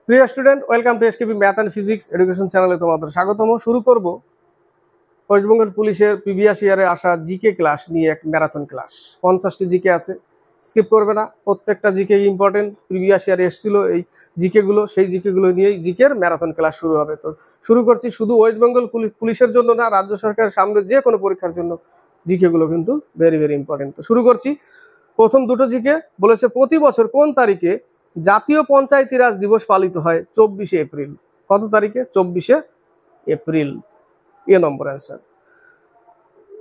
প্রিয় student, welcome to এসকেপি math and physics education চ্যানেলে তোমাদের স্বাগতম। শুরু করব ওয়েস্টবেঙ্গল পুলিশের প্রিভিয়াস ইয়ারে আসা জিকে ক্লাস নিয়ে এক ম্যারাথন ক্লাস। 50টি জিকে আছে, স্কিপ করবে না। প্রত্যেকটা জিকে ইম্পর্টেন্ট, প্রিভিয়াস ইয়ারে এসেছিল এই জিকেগুলো, সেই জিকেগুলো নিয়েই জিকের ম্যারাথন ক্লাস শুরু হবে। তো শুরু করছি শুধু ওয়েস্টবেঙ্গল পুলিশের জন্য না, রাজ্য সরকারের সামনে যে কোনো পরীক্ষার জন্য জিকেগুলো কিন্তু ভেরি ভেরি ইম্পর্টেন্ট। তো শুরু করছি। প্রথম দুটো জিকে বলেছে, প্রতি বছর কোন তারিখে জাতীয় পঞ্চায়েতি রাজ দিবস পালিত হয়? 24শে এপ্রিল। কত তারিখে? 24শে এপ্রিল। এ নম্বর অ্যান্সার।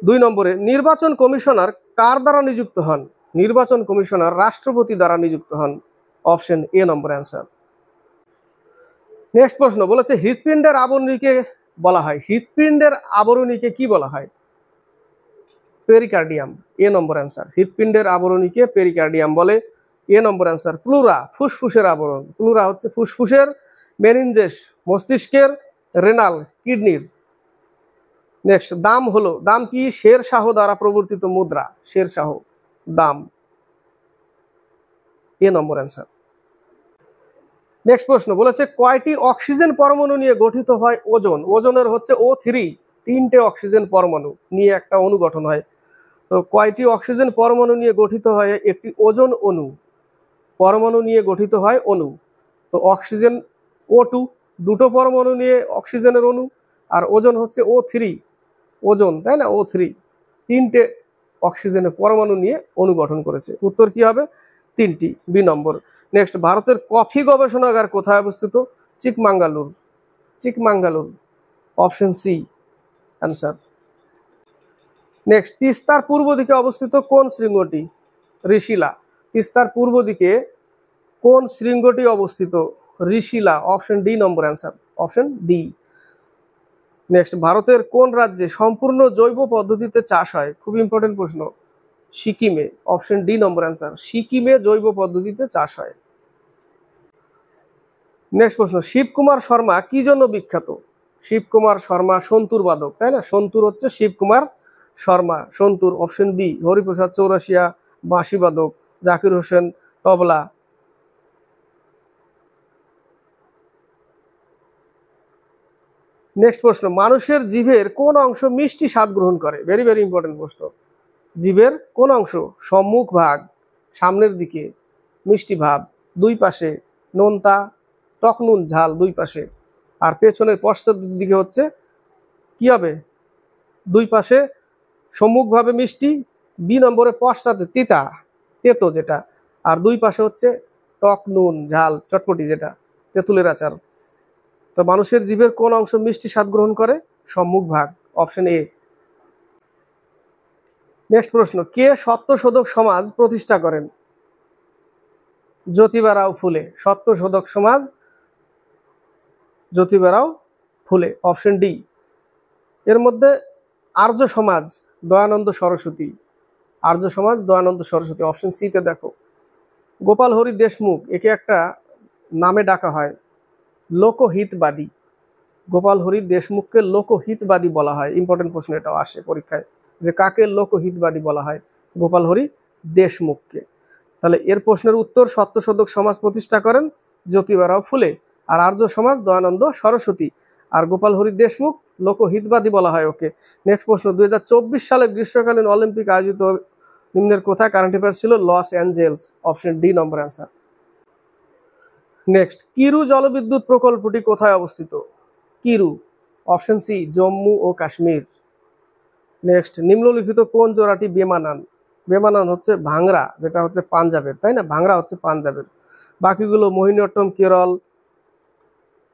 2 নম্বরে, নির্বাচন কমিশনার কার দ্বারা নিযুক্ত হন? নির্বাচন কমিশনার রাষ্ট্রপতি দ্বারা নিযুক্ত হন। Option A number answer. Next প্রশ্ন বলেছে, হৃৎপিণ্ডের আবরণীকে বলা হয়, হৃৎপিণ্ডের আবরণীকে কি বলা হয়? পেরিকার্ডিয়াম। এ নম্বর অ্যান্সার। হৃৎপিণ্ডের আবরণীকে পেরিকার্ডিয়াম বলে। এ নম্বর অ্যান্সার। প্লুরা ফুসফুসের আবরণ। প্লুরা হচ্ছে ফুসফুসের, মেনিনজেস মস্তিষ্কের, রেনাল কিডনির। নেক্সট, দাম হলো, দাম কি? শের শাহ দ্বারা প্রবর্তিত মুদ্রা। শের শাহ দাম। এ নম্বর অ্যান্সার। নেক্সট প্রশ্ন বলেছে, কয়টি অক্সিজেন পরমাণু নিয়ে গঠিত হয় ওজোন? ওজোনের হচ্ছে O3, 3টে অক্সিজেন পরমাণু নিয়ে একটা অণু গঠন হয়। তো কয়টি অক্সিজেন পরমাণু নিয়ে গঠিত হয় একটি ওজোন অণু? পরমাণু নিয়ে গঠিত হয় অণু। তো অক্সিজেন O2, দুটো পরমাণু নিয়ে অক্সিজেনের অণু। আর ওজোন হচ্ছে O3, ওজোন, তাই না? O3, 3টে অক্সিজেনের পরমাণু নিয়ে অণু গঠন করেছে। উত্তর কি হবে? 3টি। B number. নেক্সট, ভারতের কফি গবেষণাগার কোথায় অবস্থিত? Chikmagalur. Chikmagalur. Option C answer. Next, তিস্তার পূর্ব দিকে অবস্থিত কোন শৃঙ্গটি? ঋষিলা। তিস্তার পূর্ব দিকে কোন শৃঙ্গটি অবস্থিত? ঋষিলা। Option D number answer. Option D. Next, ভারতের কোন রাজ্যে সম্পূর্ণ জৈব পদ্ধতিতে চাষ হয়? খুব ইম্পর্টেন্ট প্রশ্ন। সিকিমে। Option D number answer. সিকিমে জৈব পদ্ধতিতে চাষ হয়। নেক্সট প্রশ্ন, শিবকুমার শর্মা কি জন্য বিখ্যাত? শিবকুমার শর্মা সন্তুর বাদক, তাই না? সন্তুর হচ্ছে শিবকুমার শর্মা, সন্তুর। Option B. হরিপ্রসাদ চৌরাশিয়া বাঁশি বাদক, জাকির হোসেন তবলা। নেক্সট প্রশ্ন, মানুষের জিভের কোন অংশ মিষ্টি স্বাদ গ্রহণ করে? ভেরি ভেরি ইম্পর্টেন্ট প্রশ্ন। জিভের কোন অংশ? সম্মুখ ভাগ, সামনের দিকে, মিষ্টি ভাব, দুই পাশে, নোনতা, টক নুন ঝাল দুই পাশে। আর পেছনের পশ্চাৎ দিকে হচ্ছে কি হবে? দুই পাশে সম্মুখভাবে মিষ্টি, বি নম্বরে পশ্চাতে তিতা, তেতো যেটা। আর দুই পাশে হচ্ছে টক নুন ঝাল চটপটি, যেটা তেঁতুলের আচার। তো মানুষের জিভের কোন অংশ মিষ্টি স্বাদ গ্রহণ করে? সম্মুখ ভাগ। Option A. নেক্সট প্রশ্ন, কে সত্যশোধক সমাজ প্রতিষ্ঠা করেন? জ্যোতিবা রাও ফুলে। সত্যশোধক সমাজ জ্যোতিবা রাও ফুলে। Option D. এর মধ্যে আর্য সমাজ দয়ানন্দ সরস্বতী। আর্য সমাজ দয়ানন্দ সরস্বতী। অপশন সি তে দেখো। গোপাল হরি দেশমুখ, একে একটা নামে ডাকা হয়, লোকহিতবাদী। গোপাল হরি দেশমুখকে লোকহিতবাদী বলা হয়। ইম্পর্টেন্ট প্রশ্ন এটাও আসে পরীক্ষায়, যে কাকে লোকহিতবাদী বলা হয়? গোপাল হরি দেশমুখকে। তাহলে এর প্রশ্নের উত্তর, সত্যশোধক সমাজ প্রতিষ্ঠা করেন জ্যোতিবা রাও ফুলে, আর আর্য সমাজ দয়ানন্দ সরস্বতী, আর গোপাল হরি দেশমুখ লোকহিতবাদী বলা হয় ওকে। নেক্সট প্রশ্ন, 2024 সালে গ্রীষ্মকালীন অলিম্পিক আয়োজিত নিম্নের কোথায়? কারেন্ট অ্যাফেয়ার্স ছিল Los Angeles. Option D number answer. Next, Kiru জলবিদ্যুৎ প্রকল্পটি কোথায় অবস্থিত? কিরু। অপশন সি জম্মু ও কাশ্মীর। নেক্সট, নিম্নলিখিত কোন জোড়াটি বেমানান? বেমানান হচ্ছে ভাংরা, যেটা হচ্ছে পাঞ্জাবের, তাই না? ভাংরা হচ্ছে পাঞ্জাবের। বাকিগুলো মোহিনীঅট্টম কেরল,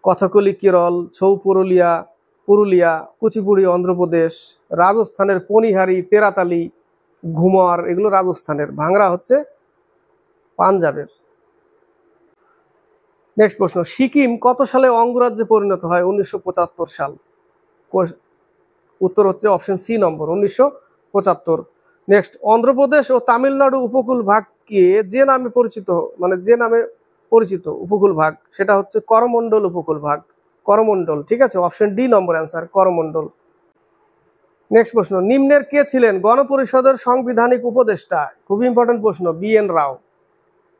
কথাকলি কেরল, ছৌ পুরুলিয়া পুরুলিয়া, কুচিপুড়ি অন্ধ্রপ্রদেশ, রাজস্থানের পনিহারি, তেরাতালি, ঘুমর, এগুলো রাজস্থানের। ভাংরা হচ্ছে পাঞ্জাবের। নেক্সট প্রশ্ন, সিকিম কত সালে অঙ্গরাজ্যে পরিণত হয়? 1975 সাল। উত্তর হচ্ছে অপশন সি নম্বর, 1975। নেক্সট, অন্ধ্রপ্রদেশ ও তামিলনাড়ু উপকূল ভাগকে যে নামে পরিচিত, মানে যে নামে পরিচিত উপকূল ভাগ, সেটা হচ্ছে করমণ্ডল উপকূল ভাগ। করমণ্ডল, ঠিক আছে? Option D number answer, Coromandel. Next প্রশ্ন, নিম্নের কে ছিলেন গণপরিষদের সাংবিধানিক উপদেষ্টা? খুবই ইম্পর্টেন্ট প্রশ্ন। বি এন রাও।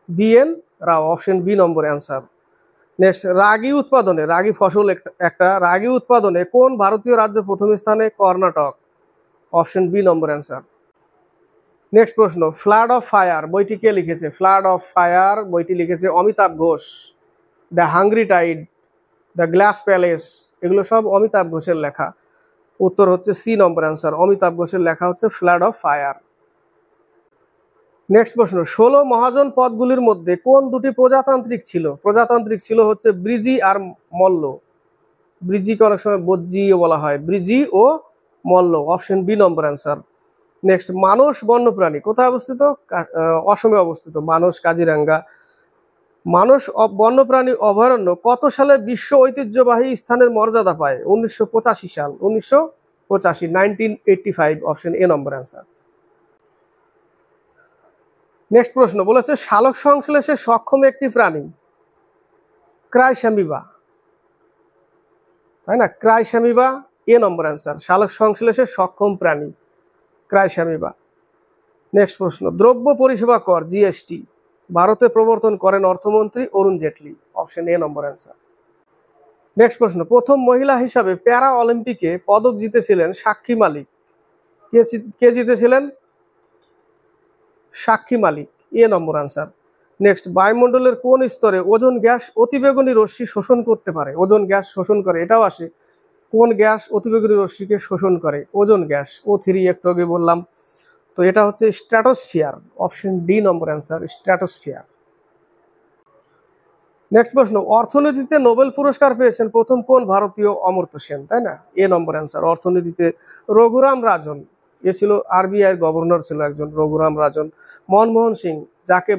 বি এন রাও। Option B number answer. Next, রাগী ফসল একটা রাগী উৎপাদনে কোন ভারতীয় রাজ্য প্রথম স্থানে? Karnataka, option B number answer. Next প্রশ্ন, ফ্লাড অফ ফায়ার বইটি কে লিখেছে? ফ্লাড অফ ফায়ার বইটি লিখেছে Amitav Ghosh. The hungry tide, the glass palace, এগুলো সব অমিতাভ ঘোষের লেখা। উত্তর হচ্ছে সি নম্বর অ্যান্সার, অমিতাভ ঘোষের লেখা হচ্ছে ফ্লাড অফ ফায়ার। নেক্সট প্রশ্ন, 16 মহাজন পদগুলির মধ্যে কোন দুটি প্রজাতান্ত্রিক ছিল? প্রজাতান্ত্রিক ছিল হচ্ছে ব্রিজি আর মল্ল। ব্রিজিকে অনেক সময় বজ্জিও বলা হয়, ব্রিজি ও Malla, option B number answer. Next, মানস বন্যপ্রাণী কোথায় অবস্থিত? অসমে অবস্থিত, মানস কাজিরাঙ্গা। মানস বন্যপ্রাণী অভয়ারণ্য কত সালে বিশ্ব ঐতিহ্যবাহী স্থানের মর্যাদা পায়? 1985 সাল, 1985, option A number answer. Next প্রশ্ন বলেছে শালক সংশ্লেষে সক্ষম একটি প্রাণী, ক্রাইস্যামিবা, তাই না? ক্রাইস্যামিবা, এ নম্বর অ্যান্সার, শালক সংশ্লেষে সক্ষম প্রাণী ক্রাইস্যামিবা। নেক্সট প্রশ্ন, দ্রব্য পরিষেবা কর জিএসটি ভারতে প্রবর্তন করেন অর্থমন্ত্রী Arun Jaitley, option A number answer. Next প্রশ্ন, প্রথম মহিলা হিসাবে প্যারা অলিম্পিকে পদক জিতেছিলেন সাক্ষী মালিক। কে জিতেছিলেন? সাক্ষী মালিক, এ নম্বর আনসার। নেক্সট, বায়ুমণ্ডলের কোন স্তরে ওজোন গ্যাস অতিবেগুনি রশ্মি শোষণ করতে পারে? ওজোন গ্যাস শোষণ করে, এটাও আসে। কোন গ্যাস অতিবেগুনি রশ্মিকে শোষণ করে? ওজোন গ্যাস, O3 একটু আগে বললাম। তো এটা হচ্ছে stratosphere, option D number answer, stratosphere. Next প্রশ্ন, অর্থনীতিতে নোবেল পুরস্কার পেয়েছেন প্রথম কোন ভারতীয়? অমর্ত্য সেন, তাই না? এ নম্বর অ্যান্সার, অর্থনীতিতে রঘুরাম রাজন, এ ছিল আরবিআই গভর্নর ছিল একজন, রঘুরাম রাজন। মনমোহন সিং, যাকে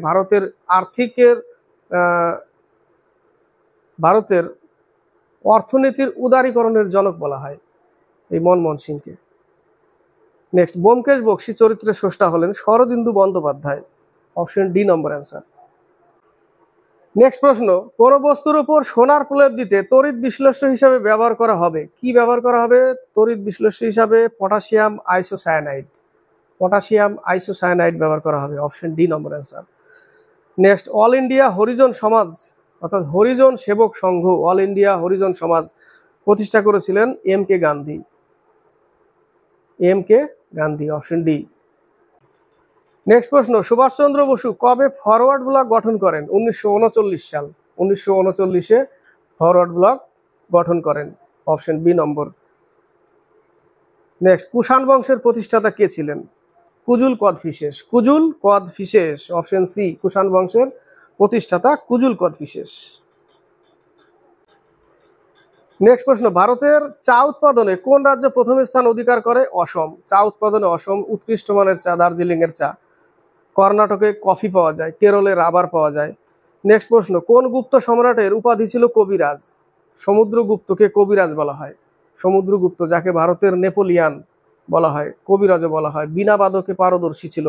ভারতের অর্থনীতির উদারীকরণের জনক বলা হয়, এই মনমোহন সিংকে। নেক্সট, ব্যোমকেশ বক্সী চরিত্রের স্রষ্টা হলেন Sharadindu Bandyopadhyay, option D number answer. Next প্রশ্ন, কোন বস্তুর উপর সোনার প্রলেপ দিতে তড়িৎ বিশ্লেষ্য হিসাবে ব্যবহার করা হবে? কি ব্যবহার করা হবে তড়িৎ বিশ্লেষ্য হিসাবে? পটাশিয়াম আইসোসায়ানাইড, পটাশিয়াম আইসোসায়ানাইড ব্যবহার করা হবে, option D number answer. Next, all India Harijan Samaj অর্থাৎ হরিজন সেবক সংঘ, অল ইন্ডিয়া হরিজন সমাজ প্রতিষ্ঠা করেছিলেন M K Gandhi, option D. Next প্রশ্ন, সুভাষচন্দ্র বসু কবে ফরওয়ার্ড ব্লক গঠন করেন? 1939 সাল, 1939-এ ফরওয়ার্ড ব্লক গঠন করেন, option B number. Next, Kushan বংশের প্রতিষ্ঠাতা কে ছিলেন? কুজুল কদফিসেস, অপশন সি, কুষাণ বংশের প্রতিষ্ঠাতা কুজুল কদফিসেস। নেক্সট প্রশ্ন, ভারতের চা উৎপাদনে কোন রাজ্য প্রথম স্থান অধিকার করে? অসম, চা উৎপাদনে অসম উৎকৃষ্ট মানের চা, দার্জিলিং এর চা। কর্ণাটকে কফি পাওয়া যায়, কেরলে রাবার পাওয়া যায়। নেক্সট প্রশ্ন, কোন গুপ্ত সম্রাটের উপাধি ছিল কবিরাজ? সমুদ্রগুপ্তকে কবিরাজ বলা হয়, সমুদ্রগুপ্ত, যাকে ভারতের নেপোলিয়ান বলা হয়, কবিরাজও বলা হয়। বীণা বাদকে পারদর্শী ছিল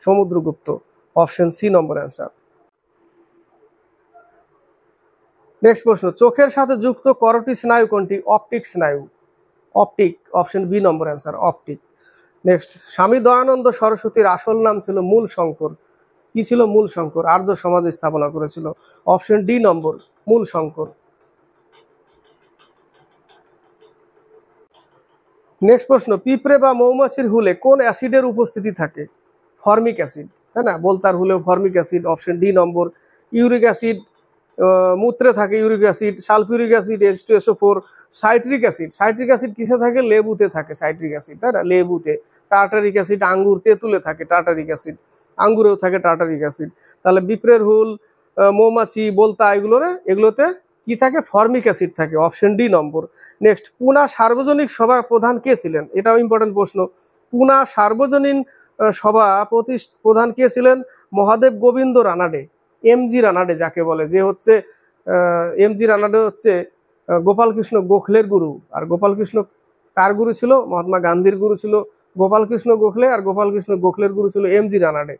Samudragupta, option C number answer. Next প্রশ্ন, চোখের সাথে যুক্ত করোটি স্নায়ু কোনটি? অপটিক স্নায়ু, option B number answer, optic. Next, স্বামী দয়ানন্দ সরস্বতীর আসল নাম ছিল মূল শঙ্কর। কি ছিল? মূল শঙ্কর, আর্য সমাজ স্থাপনা করেছিল, অপশন ডি নম্বর, মূল শঙ্কর। নেক্সট প্রশ্ন, পিঁপড়ে বা মৌমাছির হুলে কোন অ্যাসিডের উপস্থিতি থাকে? ফর্মিক অ্যাসিড, তাই না? বলতার হুলেও ফর্মিক অ্যাসিড, অপশন ডি নম্বর। ইউরিক অ্যাসিড, মূত্রে থাকে uric acid, sulphuric acid, H2SO4। Citric acid কিসে থাকে? লেবুতে থাকে সাইট্রিক অ্যাসিড, তাই না? লেবুতে। টার্টারিক অ্যাসিড আঙ্গুর, তেঁতুলে থাকে টার্টারিক অ্যাসিড, আঙ্গুরেও থাকে টার্টারিক অ্যাসিড। তাহলে পিঁপড়ের হুল, মৌমাছি, বলতা, এগুলোতে কি থাকে? ফর্মিক অ্যাসিড থাকে, অপশন ডি নম্বর। নেক্সট, পুনা সার্বজনীন সভা প্রধান কে ছিলেন? এটাও ইম্পর্টেন্ট প্রশ্ন। পুনা সার্বজনীন সভা প্রধান কে ছিলেন? মহাদেব গোবিন্দ রানাডে, এমজি রানাডে যাকে বলে, যে হচ্ছে এমজি রানাডে হচ্ছে গোপালকৃষ্ণ গোখলের গুরু। আর গোপালকৃষ্ণ কার গুরু ছিল? মহাত্মা গান্ধীর গুরু ছিল গোপালকৃষ্ণ গোখলে, আর গোপালকৃষ্ণ গোখলের গুরু ছিল এমজি রানাডে।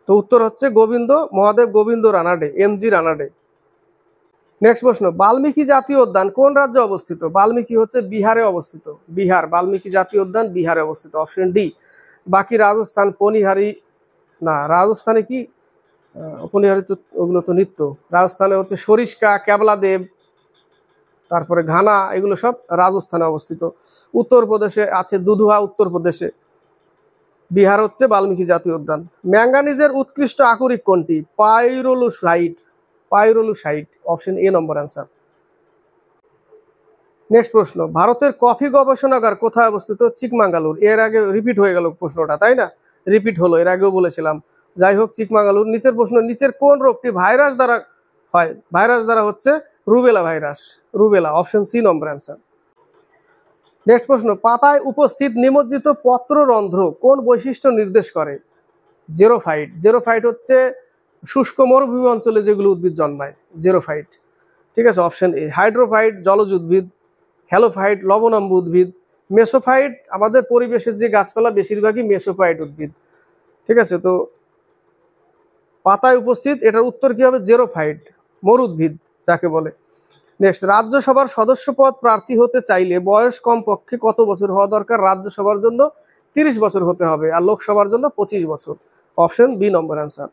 তো উত্তর হচ্ছে মহাদেব গোবিন্দ রানাডে, এমজি রানাডে। নেক্সট প্রশ্ন, বাল্মীকি জাতীয় উদ্যান কোন রাজ্যে অবস্থিত? বাল্মীকি হচ্ছে বিহারে অবস্থিত, বাল্মীকি জাতীয় উদ্যান বিহারে অবস্থিত, অপশন ডি। বাকি রাজস্থান, পনিহারি, না রাজস্থানে কি অপরিহার্য ওগুলো তো নিত্য। রাজস্থানে হচ্ছে সরিষ্কা, কেবলাদেব, তারপরে ঘানা, এগুলো সব রাজস্থানে অবস্থিত। উত্তরপ্রদেশে আছে দুধুয়া উত্তরপ্রদেশে। বিহার হচ্ছে বাল্মীকি জাতীয় উদ্যান। ম্যাঙ্গানিজের উৎকৃষ্ট আকরিক কোনটি? Pyrolusite. Pyrolusite, option A number answer. Next প্রশ্ন, ভারতের কফি গবেষণাগার কোথায় অবস্থিত? চিকমাঙ্গালুর। এর আগে রিপিট হয়ে গেল প্রশ্নটা, তাই না? রিপিট হলো, এর আগেও বলেছিলাম। যাই হোক, চিকমাঙ্গালুর। নিচের প্রশ্ন, নিচের কোন রোগটি ভাইরাস দ্বারা হয়? ভাইরাস দ্বারা হচ্ছে rubella virus. Rubella, option C number answer. Next প্রশ্ন, পাতায় উপস্থিত নিমজ্জিত পত্ররন্ধ্র কোন বৈশিষ্ট্য নির্দেশ করে? জেরোফাইট। জেরোফাইট হচ্ছে শুষ্ক মরুভূমি অঞ্চলে যেগুলো উদ্ভিদ জন্মায়, জেরোফাইট। ঠিক আছে, অপশন এ। হাইড্রোফাইট জলজ উদ্ভিদ, হ্যালোফাইট লবণাম্ব উদ্ভিদ, মেসোফাইট আমাদের পরিবেশের যে গাছপালা বেশিরভাগই মেসোফাইট উদ্ভিদ। ঠিক আছে, তো পাতায় উপস্থিত, এটার উত্তর কি হবে? জেরোফাইট, মরু উদ্ভিদ যাকে বলে। নেক্সট, রাজ্যসভার সদস্য পদ প্রার্থী হতে চাইলে বয়স কমপক্ষে কত বছর হওয়া দরকার? রাজ্যসভার জন্য 30 বছর হতে হবে, আর লোকসভার জন্য 25 বছর। Option B number answer.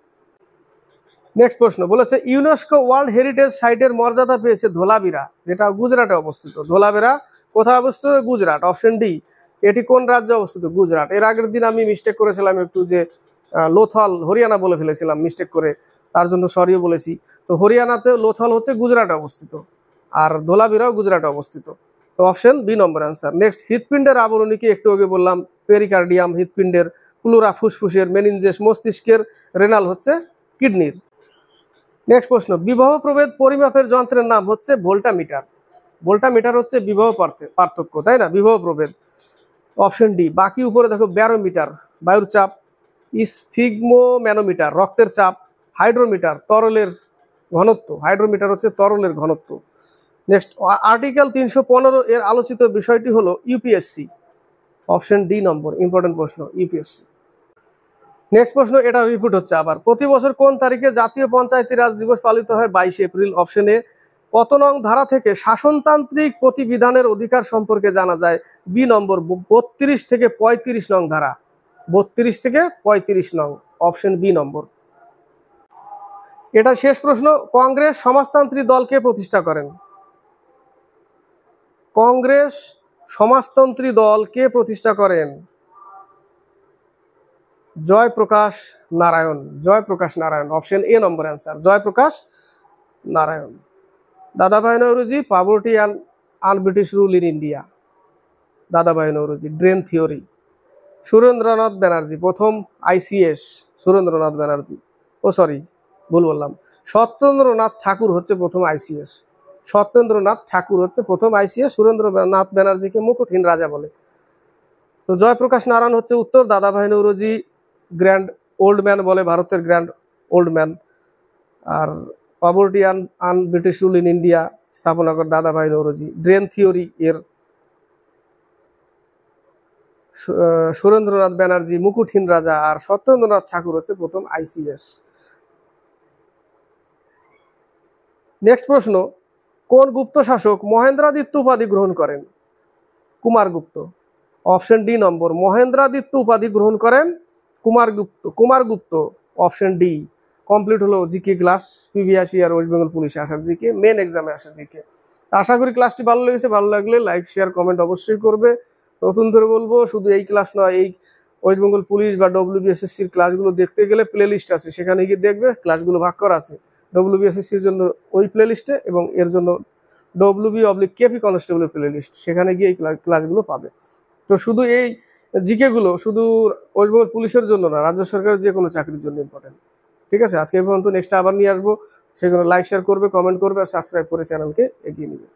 Next প্রশ্ন বলেছে, ইউনেস্কো ওয়ার্ল্ড হেরিটেজ সাইটের মর্যাদা পেয়েছে ধোলাবিরা, যেটা গুজরাটে অবস্থিত। ধোলাবিরা কোথায় অবস্থিত? Gujarat, option D. এটি কোন রাজ্যে অবস্থিত? গুজরাট। এর আগের দিন আমি মিস্টেক করেছিলাম একটু, যে লোথল হরিয়ানা বলে ফেলেছিলাম মিস্টেক করে, তার জন্য সরিও বলেছি। তো হরিয়ানাতে লোথল হচ্ছে গুজরাটে অবস্থিত, আর ধোলাবিরাও গুজরাটে অবস্থিত। তো option B number answer. Next, হৃৎপিণ্ডের আবরণীকে একটু আগে বললাম, পেরিকার্ডিয়াম হৃৎপিণ্ডের, প্লুরা ফুসফুসের, মেনিনজেস মস্তিষ্কের, রেনাল হচ্ছে কিডনির। নেক্সট প্রশ্ন, বিভব প্রভেদ পরিমাপের যন্ত্রের নাম হচ্ছে ভোল্টামিটার। ভোল্টামিটার হচ্ছে বিভব পার্থক্য, তাই না? বিভব প্রভেদ, অপশন ডি। বাকি উপরে দেখো, ব্যারোমিটার বায়ুর চাপ, স্ফিগমোম্যানোমিটার রক্তের চাপ, হাইড্রোমিটার তরলের ঘনত্ব। হাইড্রোমিটার হচ্ছে তরলের ঘনত্ব। নেক্সট, আর্টিকেল 315 এর আলোচিত বিষয়টি হলো ইউপিএসসি। অপশন ডি নম্বর, ইম্পর্টেন্ট প্রশ্ন, ইউপিএসসি। নেক্সট প্রশ্ন, এটা রিপিট হচ্ছে আবার। প্রতি বছর কোন তারিখে জাতীয় পঞ্চায়েতি রাজ দিবস পালিত হয়? 22 এপ্রিল। Option A. কত নং ধারা থেকে শাসনতান্ত্রিক প্রতিবিধানের অধিকার সম্পর্কে জানা যায়? বি নম্বর, 32 থেকে 35 নং ধারা। 32 থেকে 35 নং, অপশন বি নম্বর। এটা শেষ প্রশ্ন, কংগ্রেস সমাজতান্ত্রী দলকে প্রতিষ্ঠা করেন? কংগ্রেস সমাজতন্ত্রী দল কে প্রতিষ্ঠা করেন? Jayaprakash Narayan. Jayaprakash Narayan, option A number answer, Jayaprakash Narayan. Dadabhai Naoroji, poverty and British rule in India. Dadabhai Naoroji, drain theory. Surendranath Banerjee, প্রথম আইসিএস সুরেন্দ্রনাথ ব্যানার্জি। ও সরি, ভুল বললাম, সত্যেন্দ্রনাথ ঠাকুর হচ্ছে প্রথম আইসিএস। সত্যেন্দ্রনাথ ঠাকুর হচ্ছে প্রথম আইসিএস। সুরেন্দ্রনাথ ব্যানার্জিকে মুকুটহীন রাজা বলে। তো জয়প্রকাশ নারায়ণ হচ্ছে উত্তর। দাদাভাই নৌরুজি গ্র্যান্ড ওল্ড ম্যান বলে, ভারতের গ্র্যান্ড ওল্ড ম্যান। আর poverty and British rule in India স্থাপনা করে দাদাভাই নৌরুজি। ড্রেন থিওরি এর সুরেন্দ্রনাথ ব্যানার্জি মুকুটহীন রাজা, আর সত্যেন্দ্রনাথ ঠাকুর হচ্ছে প্রথম আইসিএস। নেক্সট প্রশ্ন, কোন গুপ্ত শাসক মহেন্দ্রাদিত্য উপাধি গ্রহণ করেন? কুমারগুপ্ত। অপশন ডি নম্বর, মহেন্দ্রাদিত্য উপাধি গ্রহণ করেন Kumaragupta. Kumaragupta, option D. Complete হলো জিকে ক্লাস, পিবিএসসি আর ওয়েস্ট বেঙ্গল পুলিশে আসার জিকে, মেন এক্সামে আসার জিকে। আশা করি ক্লাসটি ভালো লেগেছে। ভালো লাগলে লাইক শেয়ার কমেন্ট অবশ্যই করবে। নতুন করে বলবো, শুধু এই ক্লাস নয়, এই ওয়েস্ট বেঙ্গল পুলিশ বা ডব্লিউবিএসএসসির ক্লাসগুলো দেখতে গেলে প্লে লিস্ট আছে, সেখানে গিয়ে দেখবে ক্লাসগুলো ভাগ করা আছে। ডব্লিউবিএসএসসির জন্য ওই প্লে লিস্টে, এবং এর জন্য WB/KP কনস্টেবলের প্লে লিস্ট, সেখানে গিয়ে এই ক্লাসগুলো পাবে। তো শুধু এই জিকেগুলো শুধু ওয়েস্ট বেঙ্গল পুলিশের জন্য না, রাজ্য সরকারের যে কোনো চাকরির জন্য ইম্পর্টেন্ট। ঠিক আছে, আজকে এই পর্যন্ত। নেক্সট আবার নিয়ে আসবো, সেই জন্য লাইক শেয়ার করবে, কমেন্ট করবে, আর সাবস্ক্রাইব করে চ্যানেলকে এগিয়ে নেবে।